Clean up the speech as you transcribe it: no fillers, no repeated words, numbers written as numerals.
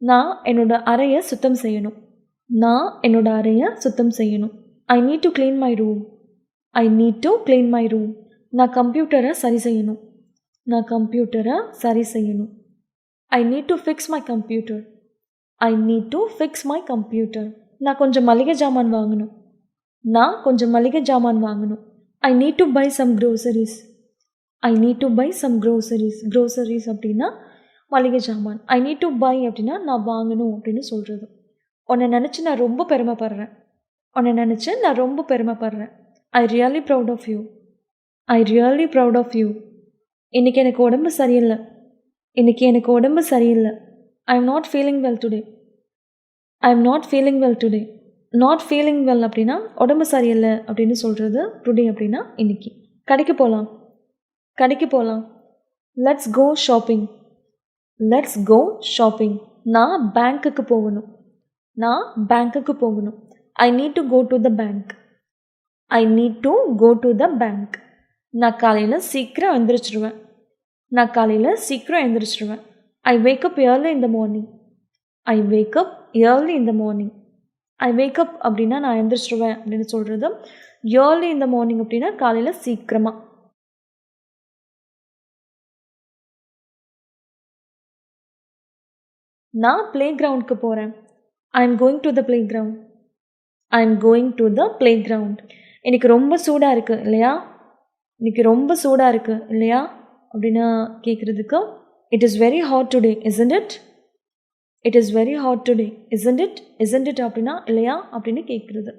நான் என்னோட அறையை சுத்தம் செய்யணும். நான் என்னோட அறையை சுத்தம் செய்யணும். ஐ need to clean my room. I need to clean my room. நான் கம்ப்யூட்டரை சரி செய்யணும். நான் கம்ப்யூட்டரை சரி செய்யணும். ஐ need to fix my computer. I need to fix my computer. நான் கொஞ்சம் மளிகை ஜாமான் வாங்கணும். நான் கொஞ்சம் மளிகை ஜாமான் வாங்கணும். I need to buy some groceries. I need to buy some groceries. Groceries அப்படின்னா மளிகை ஜாமான். ஐ நீட் டு பை அப்படின்னா நான் வாங்கணும் அப்படின்னு சொல்கிறது. உன்னை நினச்சி நான் ரொம்ப பெருமைப்படுறேன். உன்னை நினச்சி நான் ரொம்ப பெருமைப்படுறேன். I really proud of you. I really proud of you. இன்றைக்கி எனக்கு உடம்பு சரியில்லை. இன்றைக்கி எனக்கு உடம்பு சரியில்லை. I am not feeling well today. I am not feeling well today. Not feeling well அப்படின்னா உடம்பு சரியில்லை அப்படின்னு சொல்கிறது. டுடே அப்படின்னா இன்றைக்கி. கடைக்கு போகலாம். கடைக்கு போகலாம். Let's go shopping. Let's go shopping. நான் பேங்க்குக்கு போகணும். நான் பேங்க்குக்கு போகணும். I need to go to the bank. I need to go to the bank. நான் காலையில் சீக்கிரம் எழுந்திரிச்சிடுவேன். நான் காலையில் சீக்கிரம் எழுந்திரிச்சிடுவேன். I wake up early in the morning. I wake up early in the morning. I wake up அப்படின்னா நான் எழுந்திரிச்சிடுவேன் அப்படின்னு சொல்கிறது. ஏர்லி இந்த மார்னிங் அப்படின்னா காலையில் சீக்கிரமாக. நான் ப்ளே கிரவுண்டுக்கு போகிறேன். I am going to the play ground. I am going to the play ground. இன்றைக்கி ரொம்ப சூடாக இருக்குது இல்லையா? இன்றைக்கி ரொம்ப சூடாக இருக்குது இல்லையா அப்படின்னு கேட்குறதுக்கு it is very hot today isn't it. It is very hot today isn't it. Isn't it அப்படின்னா இல்லையா அப்படின்னு கேட்குறது.